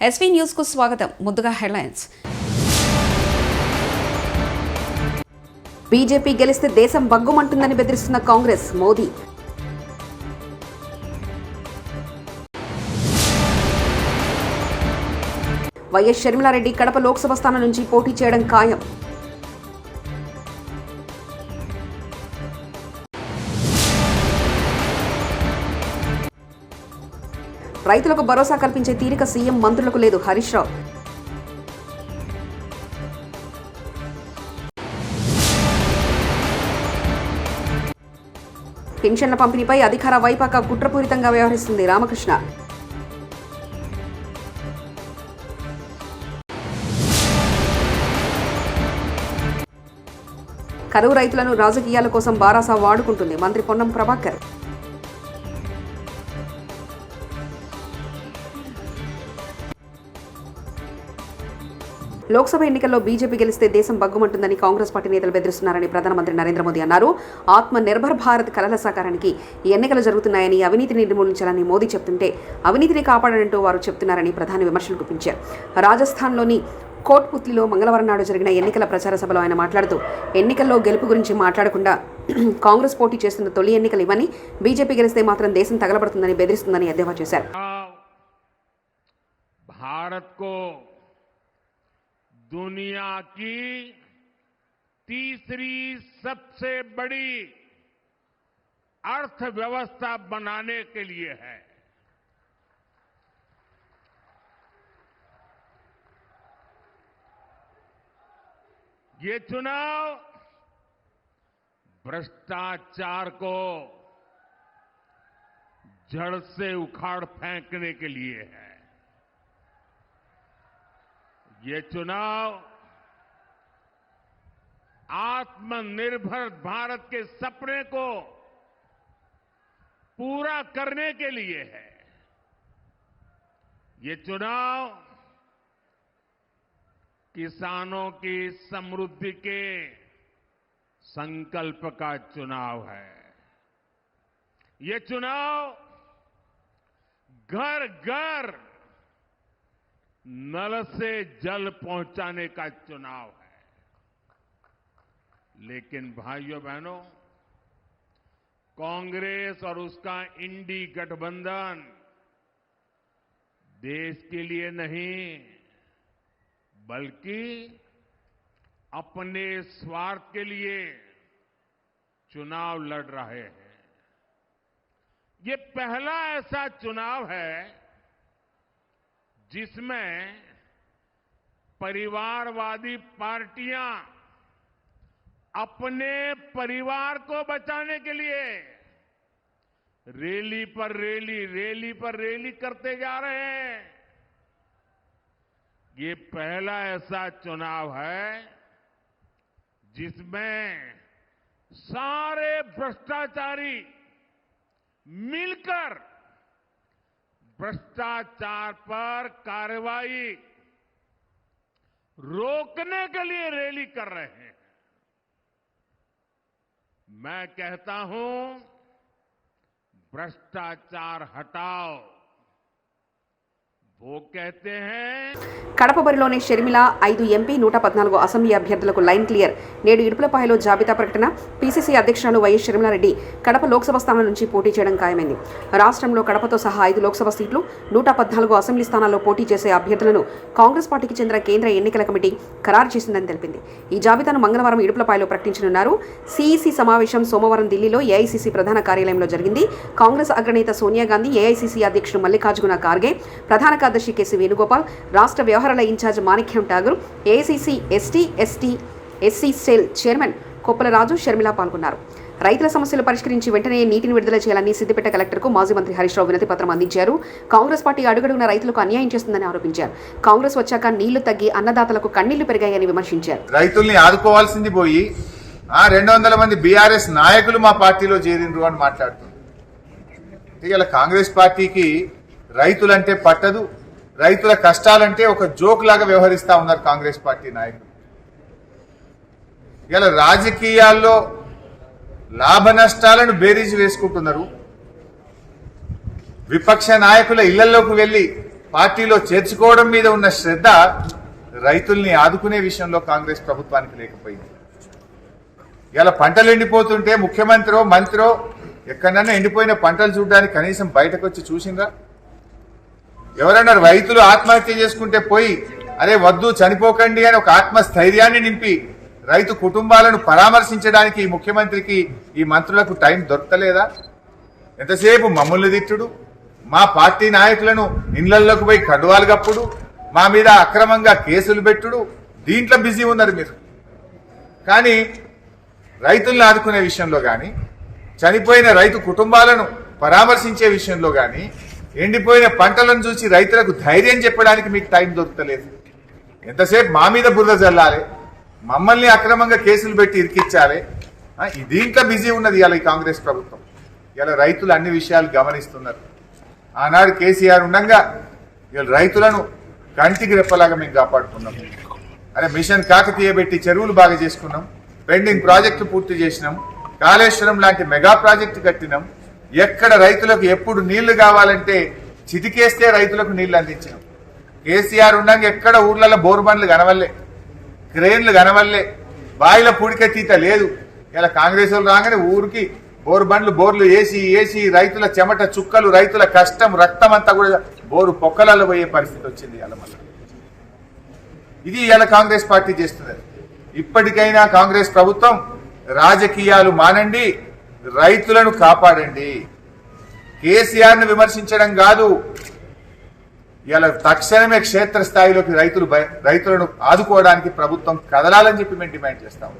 SV news కు స్వాగతం. ముందుగా హెడ్లైన్స్. బీజేపీ గెలిస్తే దేశం బగ్గుమంటుందని బెదిరిస్తున్న కాంగ్రెస్. మోదీ. వైఎస్ షర్మిలారెడ్డి కడప లోక్సభ స్థానం నుంచి పోటీ చేయడం ఖాయం. రైతులకు భరోసా కల్పించే తీరిక సీఎం మంత్రులకు లేదు. హరీష్ రావు. పెన్షన్ల పంపిణీపై అధికార వైపాక కుట్రపూరితంగా వ్యవహరిస్తుంది. రామకృష్ణ. కరువు రైతులను రాజకీయాల కోసం బారాసా వాడుకుంటుంది. మంత్రి పొన్నం ప్రభాకర్. లోక్సభ ఎన్నికల్లో బీజేపీ గెలిస్తే దేశం బగ్గుమంటుందని కాంగ్రెస్ పార్టీ నేతలు బెదిరిస్తున్నారని ప్రధానమంత్రి నరేంద్ర మోదీ అన్నారు. ఆత్మ నిర్భర్ భారత్ కలల సాకారానికి ఈ ఎన్నికలు జరుగుతున్నాయని, అవినీతిని నిర్మూలించాలని మోదీ చెప్తుంటే అవినీతిని కాపాడనంటూ వారు చెప్తున్నారని ప్రధాని విమర్శలు గుప్పించారు. రాజస్థాన్లోని కోట్పుత్లిలో మంగళవారం నాడు జరిగిన ఎన్నికల ప్రచార సభలో ఆయన మాట్లాడుతూ ఎన్నికల్లో గెలుపు గురించి మాట్లాడకుండా కాంగ్రెస్ పోటీ చేస్తున్న తొలి ఎన్నికలు ఇవని, బీజేపీ గెలిస్తే మాత్రం దేశం తగలబడుతుందని బెదిరిస్తుందని ఎద్దేవా చేశారు. दुनिया की तीसरी सबसे बड़ी अर्थव्यवस्था बनाने के लिए है. ये चुनाव भ्रष्टाचार को जड़ से उखाड़ फेंकने के लिए है. ये चुनाव आत्मनिर्भर भारत के सपने को पूरा करने के लिए है. ये चुनाव किसानों की समृद्धि के संकल्प का चुनाव है. ये चुनाव घर घर नल से जल पहुंचाने का चुनाव है. लेकिन भाइयों बहनों, कांग्रेस और उसका इंडी गठबंधन देश के लिए नहीं बल्कि अपने स्वार्थ के लिए चुनाव लड़ रहे हैं. ये पहला ऐसा चुनाव है जिसमें परिवारवादी पार्टियां अपने परिवार को बचाने के लिए रैली पर रैली करते जा रहे हैं. ये पहला ऐसा चुनाव है जिसमें सारे भ्रष्टाचारी मिलकर भ्रष्टाचार पर कार्रवाई रोकने के लिए रैली कर रहे हैं. मैं कहता हूं, भ्रष्टाचार हटाओ. वो कहते हैं. కడప బరిలోని షర్మిల 5 ఎంపీ 114 అసెంబ్లీ అభ్యర్థులకు లైన్ క్లియర్. నేడు ఇడుపులపాయలో జాబితా ప్రకటన. పీసీసీ అధ్యక్షురాలు వైఎస్ షర్మిలారెడ్డి కడప లోక్సభ స్థానం నుంచి పోటీ చేయడం ఖాయమైంది. రాష్ట్రంలో కడపతో సహా 5 లోక్సభ సీట్లు, 114 అసెంబ్లీ స్థానాల్లో పోటీ చేసే అభ్యర్థులను కాంగ్రెస్ పార్టీకి చెందిన కేంద్ర ఎన్నికల కమిటీ ఖరారు చేసిందని తెలిపింది. ఈ జాబితాను మంగళవారం ఇడుపులపాయలో ప్రకటించనున్నారు. సీఈసీ సమావేశం సోమవారం ఢిల్లీలో ఏఐసీసీ ప్రధాన కార్యాలయంలో జరిగింది. కాంగ్రెస్ అగ్రనేత సోనియా గాంధీ, ఏఐసీసీ అధ్యక్షుడు మల్లికార్జున ఖార్గే, ప్రధాన కార్యదర్శి కేసీ వేణుగోపాల్, రాష్ట్ర వ్యవహారాల incharge Manickam Tagore, AICC SC cell chairman Koppula Raju, Sharmila పాల్గొన్నారు. రైతుల సమస్యలు పరిష్కరించి వెంటనే నీటిని విడుదల చేయాలని సిద్దిపేట కలెక్టర్కు మాజీ మంత్రి హరీష్ రావు వినతి పత్రం అందించారు. కాంగ్రెస్ పార్టీ అడుగడుగున రైతులకు అన్యాయం చేస్తుందని ఆరోపించారు. కాంగ్రెస్ వచ్చాక నీళ్లు తగ్గి అన్నదాతలకు కన్నీళ్లు పెరిగాయని విమర్శించారు. రైతుల్ని ఆదుకోవాల్సింది పోయి 200 మంది బీఆర్ఎస్ నాయకులు మా పార్టీలో చేరిండ్రు అని మాట్లాడుతున్నారు. ఇలా కాంగ్రెస్ పార్టీకి రైతులంటే పట్టదు, రైతుల కష్టాలంటే ఒక జోక్ లాగా వ్యవహరిస్తా ఉన్నారు కాంగ్రెస్ పార్టీ నాయకులు. ఇలా రాజకీయాల్లో లాభ నష్టాలను బేరీజు వేసుకుంటున్నారు. విపక్ష నాయకుల ఇళ్లలోకి వెళ్లి పార్టీలో చేర్చుకోవడం మీద ఉన్న శ్రద్ధ రైతుల్ని ఆదుకునే విషయంలో కాంగ్రెస్ ప్రభుత్వానికి లేకపోయింది. ఇలా పంటలు ఎండిపోతుంటే ముఖ్యమంత్రో మంత్రో ఎక్కడన్నా ఎండిపోయిన పంటలు చూడడానికి కనీసం బయటకు వచ్చి చూసిందా? ఎవరన్నా రైతులు ఆత్మహత్య చేసుకుంటే పోయి అరే వద్దు చనిపోకండి అని ఒక ఆత్మస్థైర్యాన్ని నింపి రైతు కుటుంబాలను పరామర్శించడానికి ఈ ముఖ్యమంత్రికి ఈ మంత్రులకు టైం దొరకలేదా? ఎంతసేపు మమ్మల్ని తిట్టుడు, మా పార్టీ నాయకులను ఇళ్లలోకి పోయి కడువాలు కప్పుడు, మా మీద అక్రమంగా కేసులు పెట్టుడు, దీంట్లో బిజీ ఉన్నారు మీరు. కానీ రైతులను ఆదుకునే విషయంలో కానీ, చనిపోయిన రైతు కుటుంబాలను పరామర్శించే విషయంలో కానీ, ఎండిపోయిన పంటలను చూసి రైతులకు ధైర్యం చెప్పడానికి మీకు టైం దొరకలేదు. ఎంతసేపు మా మీద బురద జల్లాలి, మమ్మల్ని అక్రమంగా కేసులు పెట్టి ఇరికిచ్చాలి, దీంట్లో బిజీ ఉన్నది ఇలా ఈ కాంగ్రెస్ ప్రభుత్వం. ఇలా రైతులు అన్ని విషయాలు గమనిస్తున్నారు. ఆనాడు కేసీఆర్ ఉండగా ఇలా రైతులను కంటికి రెప్పలాగా మేము కాపాడుకున్నాం. అరే మిషన్ కాకతీయ పెట్టి చెరువులు బాగా చేసుకున్నాం, పెండింగ్ ప్రాజెక్టులు పూర్తి చేసినాం, కాళేశ్వరం లాంటి మెగా ప్రాజెక్టు కట్టినాం. ఎక్కడ రైతులకు ఎప్పుడు నీళ్లు కావాలంటే చిటికేస్తే రైతులకు నీళ్లు అందించినాం. కేసీఆర్ ఉండగా ఎక్కడ ఊర్లలో బోరు బండ్లు కనవల్లే, క్రేన్లు కనవల్లే, బాయిల పూడికెత్తీత లేదు. ఇలా కాంగ్రెస్ వాళ్ళు రాగానే ఊరికి బోరు బండ్లు బోర్లు వేసి రైతుల చెమట చుక్కలు, రైతుల కష్టం, రక్తం అంతా కూడా బోరు పొక్కలలో పోయే పరిస్థితి వచ్చింది. ఇలా మళ్ళీ ఇది ఇలా కాంగ్రెస్ పార్టీ చేస్తున్నది. ఇప్పటికైనా కాంగ్రెస్ ప్రభుత్వం రాజకీయాలు మానండి, రైతులను కాపాడండి. కేసీఆర్ ను విమర్శించడం కాదు, ఇలా తక్షణమే క్షేత్రస్థాయిలోకి రైతులను ఆదుకోవడానికి ప్రభుత్వం కదలాలని చెప్పి మేము డిమాండ్ చేస్తాం.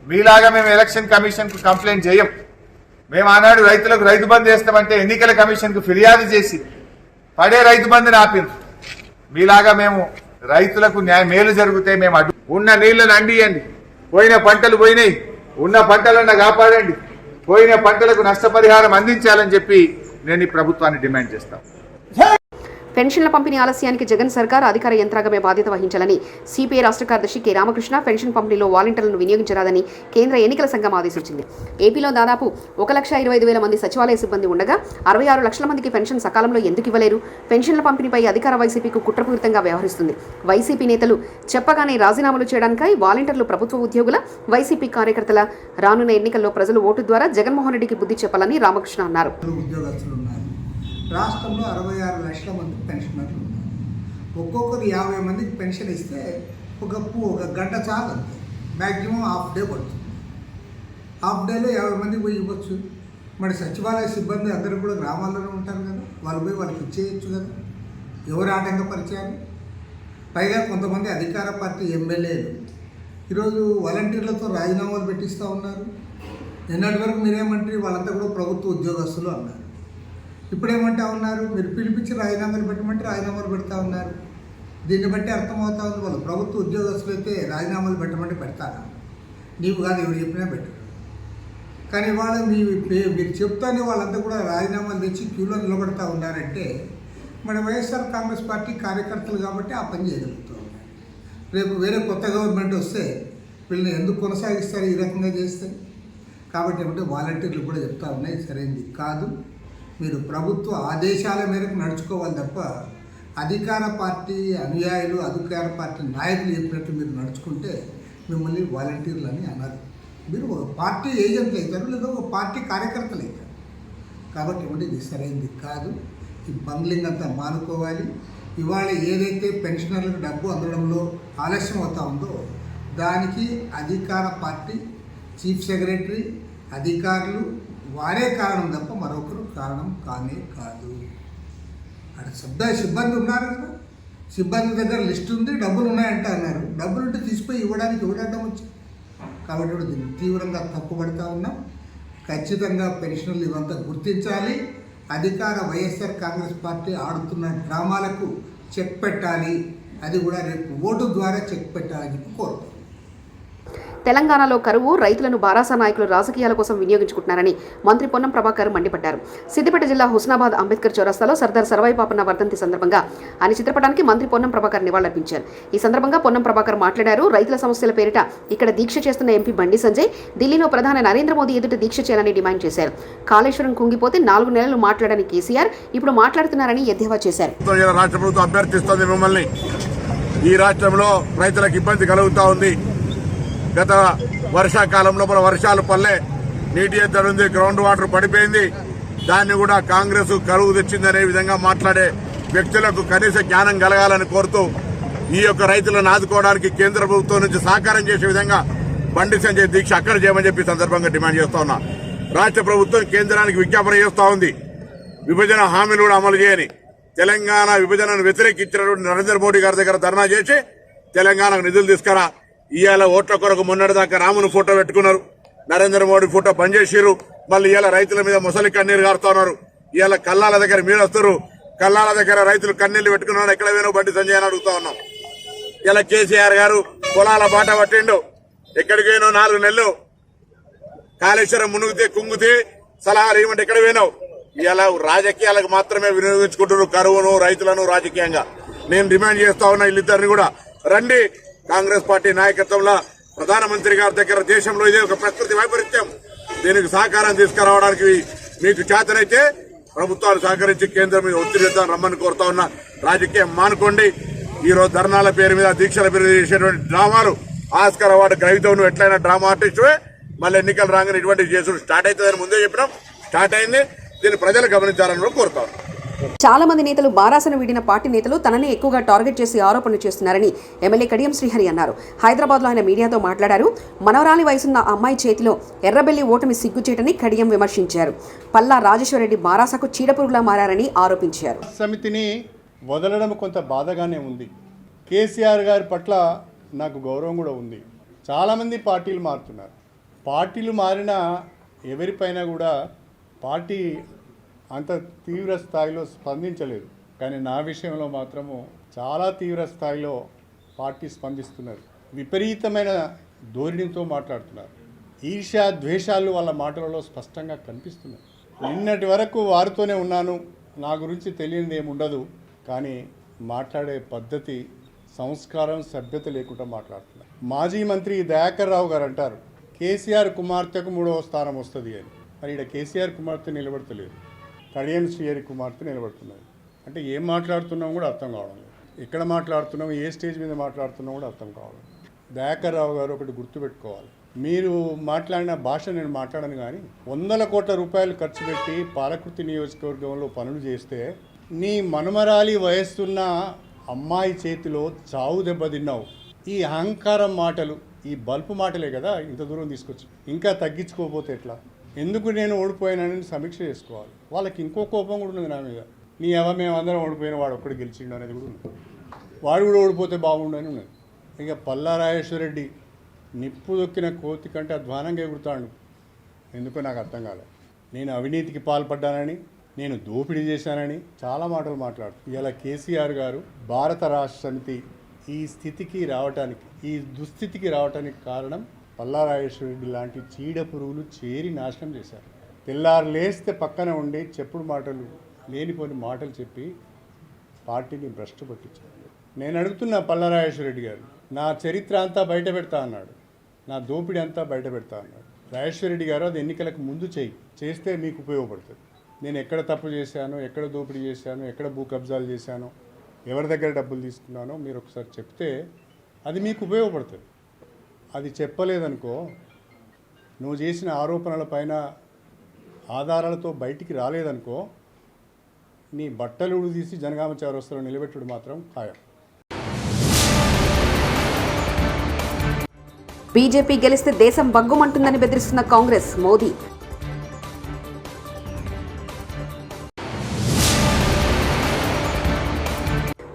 మీలాగా మేము ఎలక్షన్ కమిషన్ కు కంప్లైంట్ చేయం. మేము ఆనాడు రైతులకు రైతు బంధు చేస్తామంటే ఎన్నికల కమిషన్ కు ఫిర్యాదు చేసి పడే రైతు బంధుని ఆపింది. మీలాగా మేము రైతులకు మేలు జరిగితే మేము అడ్డు ఉన్న నీళ్లను అండియండి, పోయిన పంటలు పోయినాయి, ఉన్న పంటలన్నా కాపాడండి, పోయిన పంటలకు నష్టపరిహారం అందించాలని చెప్పి నేను ఈ ప్రభుత్వాన్ని డిమాండ్ చేస్తాను. పెన్షన్ల పంపిణీ ఆలస్యానికి జగన్ సర్కార్ అధికార యంత్రాంగమే బాధ్యత వహించాలని సిపిఐ రాష్ట్ర కార్యదర్శి కె రామకృష్ణ పెన్షన్ పంపిణీలో వాలంటీర్లను వినియోగించరాదని కేంద్ర ఎన్నికల సంఘం ఆదేశించింది. ఏపీలో దాదాపు 1,25,000 మంది సచివాలయ సిబ్బంది ఉండగా 66 లక్షల మందికి పెన్షన్ సకాలంలో ఎందుకు ఇవ్వలేరు? పెన్షన్ల పంపిణీపై అధికార వైసీపీకు కుట్రపూరితంగా వ్యవహరిస్తుంది. వైసీపీ నేతలు చెప్పగానే రాజీనామాలు చేయడానికై వాలంటీర్లు ప్రభుత్వ ఉద్యోగుల, వైసీపీ కార్యకర్తల రానున్న ఎన్నికల్లో ప్రజలు ఓటు ద్వారా జగన్మోహన్ రెడ్డికి బుద్ధి చెప్పాలని రామకృష్ణ అన్నారు. రాష్ట్రంలో 66 లక్షల మందికి పెన్షనర్లు ఉన్నారు. ఒక్కొక్కరు 50 మందికి పెన్షన్ ఇస్తే ఒక గంట చాలు, అంతే. మ్యాక్సిమం హాఫ్ డే పడుతుంది. హాఫ్ డేలో 50 మందికి పోయి ఇవ్వచ్చు. మరి సచివాలయ సిబ్బంది అందరూ కూడా గ్రామాల్లోనే ఉంటారు కదా, వాళ్ళు పోయి వాళ్ళకి ఇచ్చేయచ్చు కదా. ఎవరు ఆటంకపరిచారు? పైగా కొంతమంది అధికార పార్టీ ఎమ్మెల్యేలు ఈరోజు వాలంటీర్లతో రాజీనామాలు పెట్టిస్తూ ఉన్నారు. నిన్నటి వరకు మీరేమంటారు, వాళ్ళంతా కూడా ప్రభుత్వ ఉద్యోగస్తులు అన్నారు. ఇప్పుడేమంటా ఉన్నారు, మీరు పిలిపించి రాజీనామాలు పెట్టమంటే రాజీనామాలు పెడతా ఉన్నారు. దీన్ని బట్టి అర్థమవుతా ఉంది, వాళ్ళు ప్రభుత్వ ఉద్యోగస్తులు అయితే రాజీనామాలు పెట్టమంటే పెడతారా? నీవు కాదు, ఎవరు చెప్పినా పెట్టరు. కానీ వాళ్ళు మీరు చెప్తానే వాళ్ళంతా కూడా రాజీనామాలు తెచ్చి క్యూలో నిలబడతా ఉన్నారంటే మన వైఎస్ఆర్ కాంగ్రెస్ పార్టీ కార్యకర్తలు కాబట్టి ఆ పని చేయగలుగుతూ ఉన్నారు. రేపు వేరే కొత్త గవర్నమెంట్ వస్తే వీళ్ళని ఎందుకు కొనసాగిస్తారు ఈ రకంగా చేస్తే? కాబట్టి ఏమంటే వాలంటీర్లు కూడా చెప్తా ఉన్నాయి, సరైనది కాదు. మీరు ప్రభుత్వ ఆదేశాల మేరకు నడుచుకోవాలి తప్ప అధికార పార్టీ అనుయాయులు, అధికార పార్టీ నాయకులు చెప్పినట్టు మీరు నడుచుకుంటే మిమ్మల్ని వాలంటీర్లు అని అన్నారు. మీరు ఒక పార్టీ ఏజెంట్లు అవుతారు, లేదా ఒక పార్టీ కార్యకర్తలు అవుతారు. కాబట్టి ఏమంటే ఇది సరైనది కాదు. ఈ బంగ్లింగ్ అంతా మానుకోవాలి. ఇవాళ ఏదైతే పెన్షనర్లకు డబ్బు అందడంలో ఆలస్యం అవుతా ఉందో దానికి అధికార పార్టీ చీఫ్ సెక్రటరీ, అధికారులు వారే కారణం తప్ప మరొకరు కారణం కానే కాదు. అక్కడ సిబ్బంది ఉన్నారు కదా, సిబ్బంది దగ్గర లిస్ట్ ఉంది, డబ్బులు ఉన్నాయంట అన్నారు. డబ్బులుంటే తీసిపోయి ఇవ్వడానికి ఇవ్వడం వచ్చి. కాబట్టి కూడా దీన్ని తీవ్రంగా తప్పుపడతా ఉన్నాం. ఖచ్చితంగా పెన్షనర్లు ఇవంతా గుర్తించాలి. అధికార వైఎస్ఆర్ కాంగ్రెస్ పార్టీ ఆడుతున్న డ్రామాలకు చెక్ పెట్టాలి. అది కూడా రేపు ఓటు ద్వారా చెక్ పెట్టాలని కోరుతాం. తెలంగాణలో కరువు, రైతులను బారాస నాయకులు రాజకీయాల కోసం వినియోగించుకుంటున్నారని మంత్రి పొన్నం ప్రభాకర్ మండిపడ్డారు. సిద్దిపేట జిల్లా హుస్నాబాద్ అంబేద్కర్ చౌరస్తాలో సర్దార్ సర్వాయి పాపన్న వర్ధంతి సందర్భంగా ఆయన చిత్రపటానికి మంత్రి పొన్నం ప్రభాకర్ నివాళులర్పించారు. ఈ సందర్భంగా పొన్నం ప్రభాకర్ మాట్లాడారు. రైతుల సమస్యల పేరిట ఇక్కడ దీక్ష చేస్తున్న ఎంపీ బండి సంజయ్ ఢిల్లీలో ప్రధాని నరేంద్ర మోదీ ఎదుట దీక్ష చేయాలని డిమాండ్ చేశారు. కాళేశ్వరం కుంగిపోతే 4 నెలలు మాట్లాడని కేసీఆర్ ఇప్పుడు మాట్లాడుతున్నారని ఎద్దేవా చేశారు. రాష్ట్ర ప్రభుత్వం అభ్యర్థిస్తోంది మిమ్మల్ని. ఈ రాష్ట్రంలో రైతులకు ఇబ్బంది కలుగుతా ఉంది. గత వర్షాకాలంలో మన వర్షాలు పల్లె, నీటి ఎద్దడి ఉంది, గ్రౌండ్ వాటర్ పడిపోయింది. దాన్ని కూడా కాంగ్రెస్ కరువు తెచ్చిందనే విధంగా మాట్లాడే వ్యక్తులకు కనీస జ్ఞానం కలగాలని కోరుతూ ఈ యొక్క రైతులను ఆదుకోవడానికి కేంద్ర ప్రభుత్వం నుంచి సహకారం చేసే విధంగా బండి సంజయ్ దీక్ష అక్కడ చేయమని చెప్పి సందర్భంగా డిమాండ్ చేస్తా ఉన్నా. రాష్ట్ర ప్రభుత్వం కేంద్రానికి విజ్ఞాపన చేస్తా ఉంది. విభజన హామీలు కూడా అమలు చేయని, తెలంగాణ విభజనను వ్యతిరేకించినటువంటి నరేంద్ర మోడీ గారి దగ్గర ధర్నా చేసి తెలంగాణకు నిధులు తీసుకురా. ఇవాళ ఓట్ల కొరకు మొన్నటిదాకా రామును ఫోటో పెట్టుకున్నారు, నరేంద్ర మోడీ ఫోటో పనిచేసిరు. మళ్ళీ ఇవాళ రైతుల మీద ముసలి కన్నీరు గారుతున్నారు. ఇవాళ కల్లాల దగ్గర మీరు వస్తారు, కల్లాల దగ్గర రైతులు కన్నీళ్లు పెట్టుకున్నారు. ఎక్కడ వేనో బండి సంజయ్ అని అడుగుతా ఉన్నాం. ఇలా కేసీఆర్ గారు పొలాల బాట పట్టిండు, ఎక్కడికి పోయినో 4 నెలలు కాళేశ్వరం మునుగుతే కుంగితే సలహాలు ఏమంటే ఎక్కడ పోయినావు. ఇలా రాజకీయాలకు మాత్రమే వినియోగించుకుంటున్నారు కరువును, రైతులను రాజకీయంగా. నేను డిమాండ్ చేస్తా ఉన్నా వీళ్ళిద్దరిని కూడా రండి. కాంగ్రెస్ పార్టీ నాయకత్వంలో ప్రధానమంత్రి గారి దగ్గర దేశంలో ఇదే ఒక ప్రకృతి వైపరీత్యం, దీనికి సహకారం తీసుకురావడానికి మీకు చేతనైతే ప్రభుత్వాలు సహకరించి కేంద్రం మీద ఒత్తిడి చేద్దాం రమ్మని కోరుతా ఉన్నా. రాజకీయం మానుకోండి. ఈరోజు ధర్నాల పేరు మీద, దీక్షల పేరు మీద చేసేటువంటి డ్రామాలు, ఆస్కార్ అవార్డు గ్రహీతవు నువ్వు ఎట్లయినా డ్రామా ఆర్టిస్టువే, మళ్ళీ ఎన్నికలు రాగానే ఇటువంటి చేసుడు స్టార్ట్ అవుతుందని ముందే చెప్పినాం. స్టార్ట్ అయింది, దీన్ని ప్రజలు గమనించాలని కోరుతాం. చాలా మంది నేతలు బారాసను వీడిన పార్టీ నేతలు తనని ఎక్కువగా టార్గెట్ చేసి ఆరోపణలు చేస్తున్నారని ఎమ్మెల్యే కడియం శ్రీహరి అన్నారు. హైదరాబాద్లో ఆయన మీడియాతో మాట్లాడారు. మనవరాలి వయసున్న అమ్మాయి చేతిలో ఎర్రబెల్లి ఓటమి సిగ్గుచేటని కడియం విమర్శించారు. పల్లా రాజేశ్వరరెడ్డి బారాసకు చీడపురుగులా మారారని ఆరోపించారు. సమితిని వదలడం కొంత బాధగానే ఉంది. కేసీఆర్ గారి పట్ల నాకు గౌరవం కూడా ఉంది. చాలామంది పార్టీలు మారుతున్నారు. పార్టీలు మారినా ఎవరిపైన కూడా పార్టీ అంత తీవ్ర స్థాయిలో స్పందించలేదు. కానీ నా విషయంలో మాత్రము చాలా తీవ్ర స్థాయిలో పార్టీ స్పందిస్తున్నారు. విపరీతమైన ధోరణితో మాట్లాడుతున్నారు. ఈర్ష్య, ద్వేషాలు వాళ్ళ మాటలలో స్పష్టంగా కనిపిస్తున్నాయి. నిన్నటి వరకు వారితోనే ఉన్నాను, నా గురించి తెలియనిది ఏముండదు, కానీ మాట్లాడే పద్ధతి, సంస్కారం, సభ్యత లేకుండా మాట్లాడుతున్నారు. మాజీ మంత్రి దయాకర్ రావు గారు అంటారు కేసీఆర్ కుమార్తెకు 3వ స్థానం వస్తుంది అని. మరి ఇక్కడ కేసీఆర్ కుమార్తె నిలబడతలేదు, కడియం శ్రీహరి కుమార్తె నిలబడుతున్నది. అంటే ఏం మాట్లాడుతున్నాం కూడా అర్థం కావడం లేదు. ఎక్కడ మాట్లాడుతున్నాం, ఏ స్టేజ్ మీద మాట్లాడుతున్నాం కూడా అర్థం కావడం. దయాకర్ రావు గారు ఒకటి గుర్తుపెట్టుకోవాలి, మీరు మాట్లాడిన భాష నేను మాట్లాడను, కానీ 100 కోట్ల రూపాయలు ఖర్చు పెట్టి పాలకుర్తి నియోజకవర్గంలో పనులు చేస్తే నీ మనుమరాలి వయస్సున్న అమ్మాయి చేతిలో చావు దెబ్బతిన్నావు. ఈ అహంకారం మాటలు, ఈ బల్పు మాటలే కదా ఇంత దూరం తీసుకొచ్చి. ఇంకా తగ్గించుకోకపోతే ఎట్లా? ఎందుకు నేను ఓడిపోయానని సమీక్ష చేసుకోవాలి. వాళ్ళకి ఇంకో కోపం కూడా ఉన్నది నా మీద. నీ మేము అందరం ఓడిపోయిన వాడు ఒక్కడు గెలిచిండు అనేది కూడా ఉన్నది. వాడు కూడా ఓడిపోతే బాగుండు అని ఉన్నది. ఇక పల్లా రాజేశ్వరరెడ్డి నిప్పు దొక్కిన కోతి కంటే అధ్వానంగా ఎగురుతాడు. ఎందుకో నాకు అర్థం కాలేదు. నేను అవినీతికి పాల్పడ్డానని, నేను దోపిడీ చేశానని చాలా మాటలు మాట్లాడుతాను. ఇలా కేసీఆర్ గారు భారత రాష్ట్ర సమితి ఈ స్థితికి రావటానికి, ఈ దుస్థితికి రావటానికి కారణం పల్లా రాజేశ్వరరెడ్డి లాంటి చీడ పురుగులు చేరి నాశనం చేశారు. తెల్లారు లేస్తే పక్కన ఉండి చెప్పుడు మాటలు, లేనిపోని మాటలు చెప్పి పార్టీని భ్రష్టు పట్టించారు. నేను అడుగుతున్నా పల్లా రాజేశ్వరరెడ్డి గారు, నా చరిత్ర అంతా బయట పెడతా అన్నాడు, నా దోపిడీ అంతా బయట పెడతా అన్నాడు. రాజేశ్వరరెడ్డి గారు అది ఎన్నికలకు ముందు చేస్తే మీకు ఉపయోగపడుతుంది. నేను ఎక్కడ తప్పు చేశానో, ఎక్కడ దోపిడీ చేశానో, ఎక్కడ భూ కబ్జాలు చేశానో, ఎవరి దగ్గర డబ్బులు తీసుకున్నానో మీరు ఒకసారి చెప్తే అది మీకు ఉపయోగపడుతుంది. అది చెప్పలేదనుకో, నువ్వు చేసిన ఆరోపణల పైన ఆధారాలతో బయటికి రాలేదనుకో, నీ బట్టలు తీసి జనగామ చౌరస్తాలో నిలబెట్టుడు మాత్రం ఖాయం. బీజేపీ గెలిస్తే దేశం బగ్గుమంటుందని బెదిరిస్తున్న కాంగ్రెస్, మోదీ.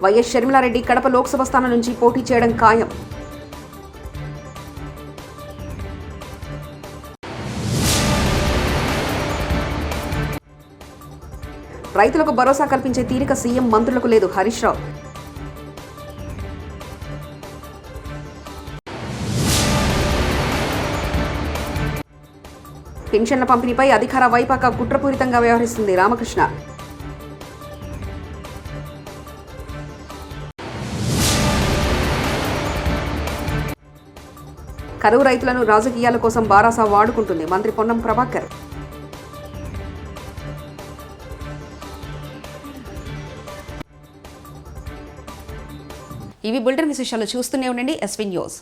వైఎస్ షర్మిలారెడ్డి కడప లోక్సభ స్థానం నుంచి పోటీ చేయడం ఖాయం. రైతులకు భరోసా కల్పించే తీరిక సీఎం మంత్రులకు లేదు, హరీష్ రావు. పెన్షన్ల పంపిణీపై అధికార వైపాక కుట్రపూరితంగా వ్యవహరిస్తుంది రామకృష్ణ. కరువు రైతులను రాజకీయాల కోసం బారాసా వాడుకుంటుంది మంత్రి పొన్నం ప్రభాకర్. ఇవి బులెటిన్ విశేషాలు. చూస్తూనే ఉండండి ఎస్వీ న్యూస్.